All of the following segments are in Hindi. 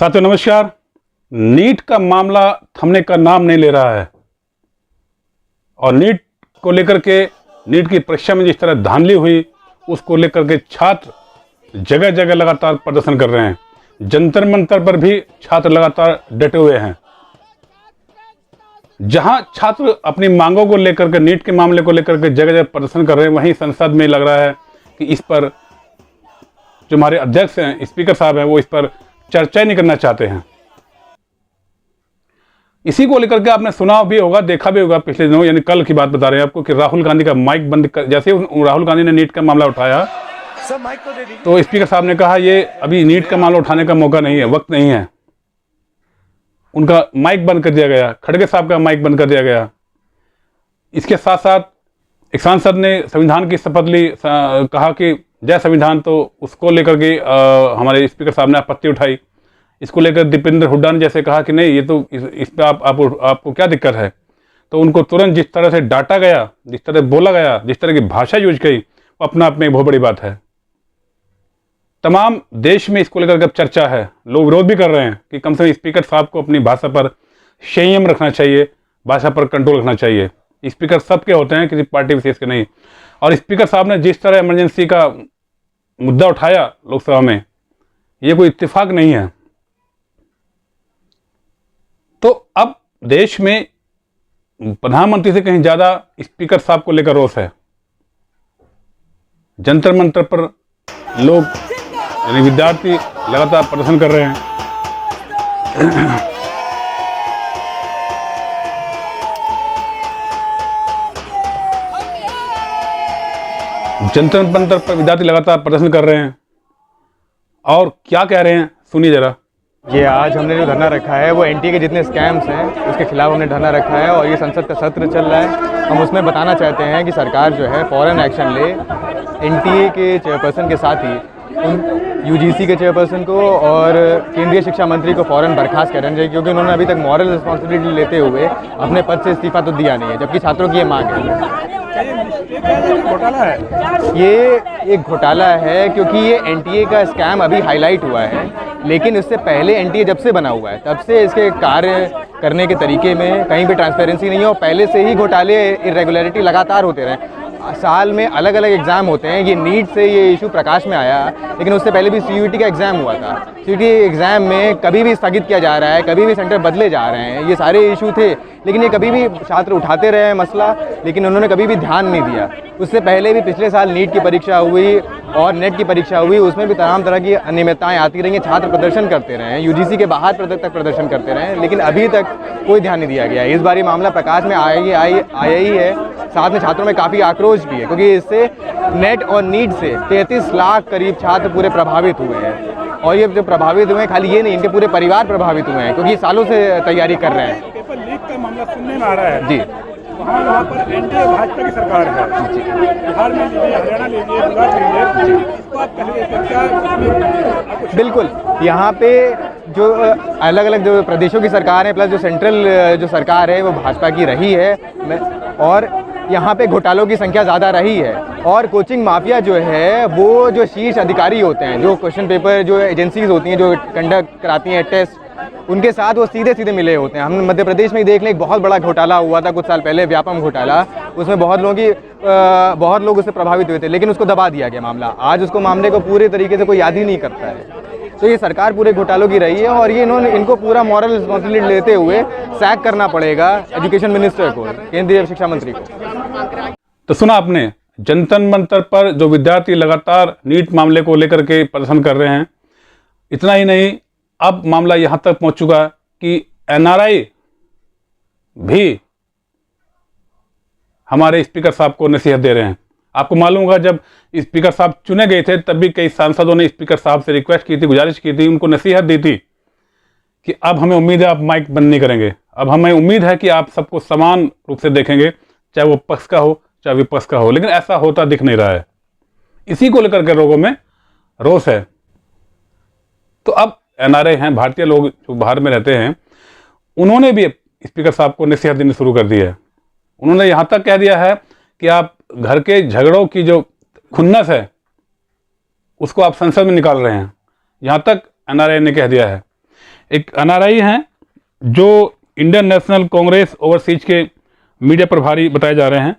साथियों नमस्कार। नीट का मामला थमने का नाम नहीं ले रहा है और नीट को लेकर के नीट की परीक्षा में जिस तरह धांधली हुई उसको लेकर के छात्र जगह जगह लगातार प्रदर्शन कर रहे हैं। जंतर मंतर पर भी छात्र लगातार डटे हुए हैं। जहां छात्र अपनी मांगों को लेकर के नीट के मामले को लेकर के जगह जगह प्रदर्शन कर रहे हैं, वहीं संसद में लग रहा है कि इस पर जो हमारे अध्यक्ष हैं, स्पीकर साहब हैं, वो इस पर चर्चा नहीं करना चाहते हैं। इसी को लेकर के आपने सुना भी होगा, देखा भी होगा पिछले दिनों, यानी कल की बात बता रहे हैं आपको कि राहुल गांधी का माइक बंद कर, जैसे राहुल गांधी ने नीट का मामला उठाया तो स्पीकर साहब ने कहा ये अभी नीट का मामला उठाने का मौका नहीं है, वक्त नहीं है। उनका माइक बंद कर दिया गया, खड़गे साहब का माइक बंद कर दिया गया। इसके साथ साथ एक सांसद ने संविधान की शपथ ली, कहा कि जय संविधान, तो उसको लेकर के हमारे स्पीकर साहब ने आपत्ति उठाई। इसको लेकर दीपेंद्र हुड्डा ने जैसे कहा कि नहीं, ये तो इस पे आपको क्या दिक्कत है। तो उनको तुरंत जिस तरह से डांटा गया, जिस तरह बोला गया, जिस तरह की भाषा यूज की, वो अपना आप में एक बहुत बड़ी बात है। तमाम देश में इसको लेकर के चर्चा है, लोग विरोध भी कर रहे हैं कि कम से कम स्पीकर साहब को अपनी भाषा पर संयम रखना चाहिए, भाषा पर कंट्रोल रखना चाहिए। स्पीकर सबके होते हैं, किसी पार्टी विशेष के नहीं। और स्पीकर साहब ने जिस तरह इमरजेंसी का मुद्दा उठाया लोकसभा में, ये कोई इत्तेफाक नहीं है। तो अब देश में प्रधानमंत्री से कहीं ज्यादा स्पीकर साहब को लेकर रोष है। जंतर मंतर पर लोग यानी विद्यार्थी लगातार प्रदर्शन कर रहे हैं। जंतर मंतर पर विद्यार्थी लगातार प्रदर्शन कर रहे हैं और क्या कह रहे हैं सुनिए जरा। ये आज हमने जो धरना रखा है वो एनटीए के जितने स्कैम्स हैं उसके खिलाफ हमने धरना रखा है और ये संसद का सत्र चल रहा है। हम उसमें बताना चाहते हैं कि सरकार जो है फौरन एक्शन ले, एनटीए के चेयरपर्सन के साथ ही उन यूजीसी के चेयरपर्सन को और केंद्रीय शिक्षा मंत्री को फौरन बर्खास्त करना चाहिए, क्योंकि उन्होंने अभी तक मॉरल रिस्पॉन्सिबिलिटी लेते हुए अपने पद से इस्तीफा तो दिया नहीं है, जबकि छात्रों की ये मांग है। घोटाला है, ये एक घोटाला है क्योंकि ये एनटीए का स्कैम अभी हाईलाइट हुआ है, लेकिन इससे पहले एनटीए जब से बना हुआ है तब से इसके कार्य करने के तरीके में कहीं भी ट्रांसपेरेंसी नहीं है और पहले से ही घोटाले, इरेगुलरिटी लगातार होते रहे। साल में अलग अलग एग्ज़ाम होते हैं। ये नीट से ये इशू प्रकाश में आया, लेकिन उससे पहले भी सीयूईटी का एग्ज़ाम हुआ था। सीयूईटी एग्ज़ाम में कभी भी स्थगित किया जा रहा है, कभी भी सेंटर बदले जा रहे हैं, ये सारे इशू थे, लेकिन ये कभी भी छात्र उठाते रहे हैं मसला, लेकिन उन्होंने कभी भी ध्यान नहीं दिया। उससे पहले भी पिछले साल नीट की परीक्षा हुई और नेट की परीक्षा हुई, उसमें भी तमाम तरह की अनियमितताएं आती रही हैं। छात्र प्रदर्शन करते रहे हैं, यूजीसी के बाहर तक प्रदर्शन करते रहे हैं, लेकिन अभी तक कोई ध्यान नहीं दिया गया। इस बार ये मामला प्रकाश में आया ही है। साथ में छात्रों में काफ़ी आक्रोश भी है, क्योंकि इससे नेट और नीट से 33 लाख करीब छात्र पूरे प्रभावित हुए हैं। और ये जो प्रभावित हुए हैं, खाली ये नहीं, इनके पूरे परिवार प्रभावित हुए हैं, क्योंकि सालों से तैयारी कर रहे हैं। पेपर लीक का मामला सुनने में आ रहा है जी, वहाँ पर एनडीए भाजपा की सरकार है। बिहार में लीजिए, हरियाणा लीजिए, गुजरात लीजिए, इसको आप कहिए तो क्या? बिल्कुल, यहाँ पे जो अलग अलग जो प्रदेशों की सरकार है प्लस जो सेंट्रल जो सरकार है वो भाजपा की रही है, और यहाँ पे घोटालों की संख्या ज़्यादा रही है। और कोचिंग माफिया जो है वो जो शीर्ष अधिकारी होते हैं, जो क्वेश्चन पेपर जो एजेंसीज होती हैं जो कंडक्ट कराती हैं टेस्ट, उनके साथ वो सीधे सीधे मिले होते हैं। हम मध्य प्रदेश में ही देख लें, एक बहुत बड़ा घोटाला हुआ था कुछ साल पहले, व्यापम घोटाला। उसमें बहुत लोग उससे प्रभावित हुए थे, लेकिन उसको दबा दिया गया मामला। आज उसको मामले को पूरे तरीके से कोई याद ही नहीं करता है। तो ये सरकार पूरे घोटालों की रही है और ये इनको पूरा मॉरल रिस्पॉन्सिबिलिटी लेते हुए सैक करना पड़ेगा एजुकेशन मिनिस्टर को, केंद्रीय शिक्षा मंत्री को। तो सुना आपने, जंतर मंतर पर जो विद्यार्थी लगातार नीट मामले को लेकर के प्रदर्शन कर रहे हैं। इतना ही नहीं, अब मामला यहां तक पहुंच चुका है कि एनआरआई भी हमारे स्पीकर साहब को नसीहत दे रहे हैं। आपको मालूम होगा, जब स्पीकर साहब चुने गए थे तब भी कई सांसदों ने स्पीकर साहब से रिक्वेस्ट की थी, गुजारिश की थी, उनको नसीहत दी थी कि अब हमें उम्मीद है आप माइक बंद नहीं करेंगे, अब हमें उम्मीद है कि आप सबको समान रूप से देखेंगे, चाहे वो पक्ष का हो चाहे विपक्ष का हो। लेकिन ऐसा होता दिख नहीं रहा है। इसी को लेकर के लोगों में रोष है। तो अब एनआरआई हैं, भारतीय लोग जो बाहर में रहते हैं, उन्होंने भी स्पीकर साहब को नसीहत देनी शुरू कर दी है। उन्होंने यहाँ तक कह दिया है कि आप घर के झगड़ों की जो खुन्नस है उसको आप संसद में निकाल रहे हैं, यहाँ तक एनआरआई ने कह दिया है। एक एनआरआई हैं जो इंडियन नेशनल कांग्रेस ओवरसीज के मीडिया प्रभारी बताए जा रहे हैं,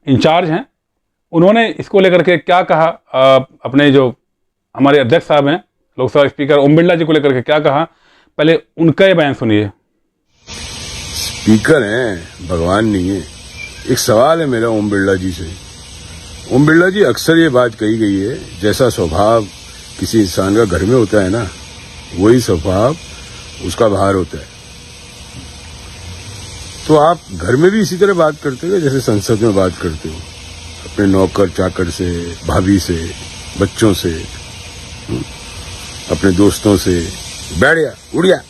इंचार्ज हैं। उन्होंने इसको लेकर के क्या कहा, अपने जो हमारे अध्यक्ष साहब हैं लोकसभा स्पीकर ओम बिरला जी को लेकर के क्या कहा, पहले उनका ये बयान सुनिए। स्पीकर हैं, भगवान नहीं है। एक सवाल है मेरा ओम बिरला जी से। ओम बिरला जी, अक्सर ये बात कही गई है, जैसा स्वभाव किसी इंसान का घर में होता है ना, वही स्वभाव उसका बाहर होता है। तो आप घर में भी इसी तरह बात करते हो जैसे संसद में बात करते हो, अपने नौकर चाकर से, भाभी से, बच्चों से, अपने दोस्तों से, बैठ गया, उड़ गया,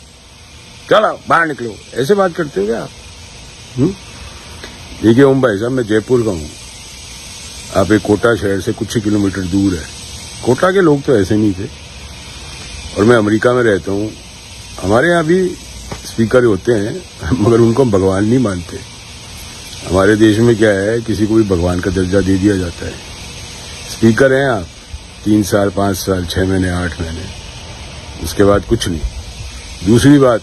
चलो बाहर निकलो, ऐसे बात करते हो क्या आप? देखिए ओम भाई साहब, मैं जयपुर का हूँ, आप एक कोटा शहर से कुछ ही किलोमीटर दूर है। कोटा के लोग तो ऐसे नहीं थे, और मैं अमेरिका में रहता हूँ। हमारे यहाँ भी स्पीकर होते हैं, मगर उनको हम भगवान नहीं मानते। हमारे देश में क्या है, किसी को भी भगवान का दर्जा दे दिया जाता है। स्पीकर हैं आप 3 साल, 5 साल, 6 महीने, 8 महीने, उसके बाद कुछ नहीं। दूसरी बात,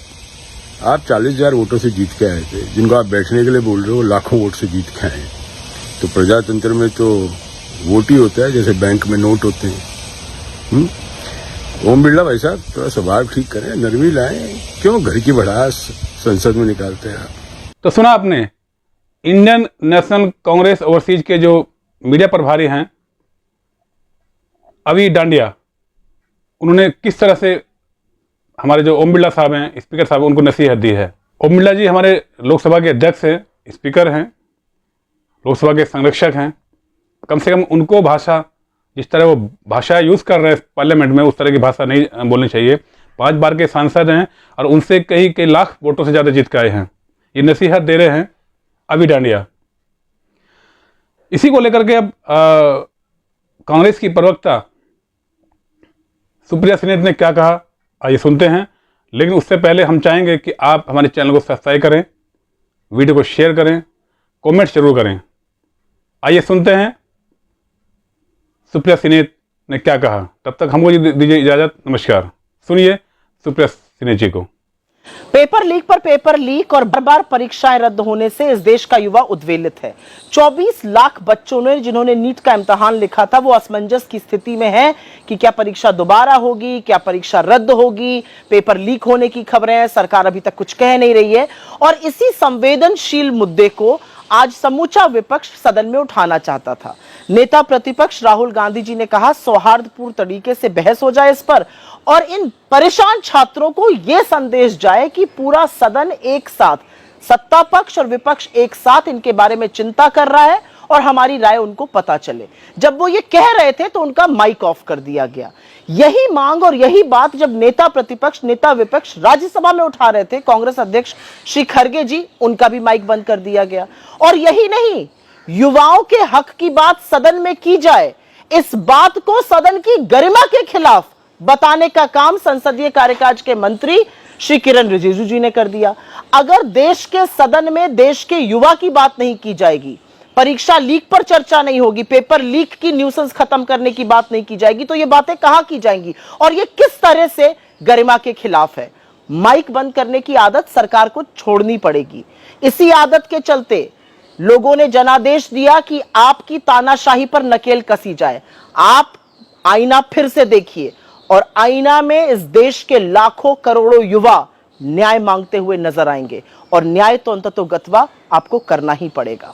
आप 40,000 वोटों से जीत के आए थे, जिनको आप बैठने के लिए बोल रहे हो लाखों वोट से जीत के आए। तो प्रजातंत्र में तो वोट ही होता है, जैसे बैंक में नोट होते हैं। ओम बिरला भाई साहब, थोड़ा स्वभाव ठीक करें, नरमी लाएं, क्यों घर की भड़ास संसद में निकालते हैं आप? तो सुना आपने, इंडियन नेशनल कांग्रेस ओवरसीज के जो मीडिया प्रभारी हैं अभी डांडिया, उन्होंने किस तरह से हमारे जो ओम बिरला साहब हैं, स्पीकर साहब, उनको नसीहत दी है। ओम बिरला जी हमारे लोकसभा के अध्यक्ष हैं, स्पीकर हैं, लोकसभा के संरक्षक हैं। कम से कम उनको भाषा, जिस तरह वो भाषा यूज़ कर रहे हैं पार्लियामेंट में, उस तरह की भाषा नहीं बोलनी चाहिए। 5 बार के सांसद हैं और उनसे कई लाख वोटों से ज़्यादा जीत के आए हैं। ये नसीहत दे रहे हैं अभी डांडिया। इसी को लेकर के अब कांग्रेस की प्रवक्ता सुप्रिया सुले ने क्या कहा, आइए सुनते हैं। लेकिन उससे पहले हम चाहेंगे कि आप हमारे चैनल को सब्सक्राइब करें, वीडियो को शेयर करें, कमेंट्स जरूर करें। आइए सुनते हैं सुप्रिया सुले ने क्या कहा। तब तक हमको दीजिए इजाजत, नमस्कार। सुनिए सुप्रिया सुले जी को। पेपर लीक पर पेपर लीक और बार बार परीक्षाएं रद्द होने से इस देश का युवा उद्वेलित है। 24 लाख बच्चों ने जिन्होंने नीट का इम्तिहान लिखा था, वो असमंजस की स्थिति में है कि क्या परीक्षा दोबारा होगी, क्या परीक्षा रद्द होगी। पेपर लीक होने की खबरें हैं, सरकार अभी तक कुछ कह नहीं रही है। और इसी संवेदनशील मुद्दे को आज समूचा विपक्ष सदन में उठाना चाहता था। नेता प्रतिपक्ष राहुल गांधी जी ने कहा, सौहार्दपूर्ण तरीके से बहस हो जाए इस पर, और इन परेशान छात्रों को यह संदेश जाए कि पूरा सदन एक साथ, सत्ता पक्ष और विपक्ष एक साथ इनके बारे में चिंता कर रहा है और हमारी राय उनको पता चले। जब वो ये कह रहे थे तो उनका माइक ऑफ कर दिया गया। यही मांग और यही बात जब नेता प्रतिपक्ष, नेता विपक्ष राज्यसभा में उठा रहे थे, कांग्रेस अध्यक्ष श्री खड़गे जी, उनका भी माइक बंद कर दिया गया। और यही नहीं, युवाओं के हक की बात सदन में की जाए, इस बात को सदन की गरिमा के खिलाफ बताने का काम संसदीय कार्यकाज के मंत्री श्री किरण रिजिजू जी ने कर दिया। अगर देश के सदन में देश के युवा की बात नहीं की जाएगी, परीक्षा लीक पर चर्चा नहीं होगी, पेपर लीक की न्यूसेंस खत्म करने की बात नहीं की जाएगी, तो ये बातें कहां की जाएंगी और ये किस तरह से गरिमा के खिलाफ है। माइक बंद करने की आदत सरकार को छोड़नी पड़ेगी। इसी आदत के चलते लोगों ने जनादेश दिया कि आपकी तानाशाही पर नकेल कसी जाए। आप आईना फिर से देखिए और आईना में इस देश के लाखों करोड़ों युवा न्याय मांगते हुए नजर आएंगे और न्याय तो अंततोगत्वा आपको करना ही पड़ेगा।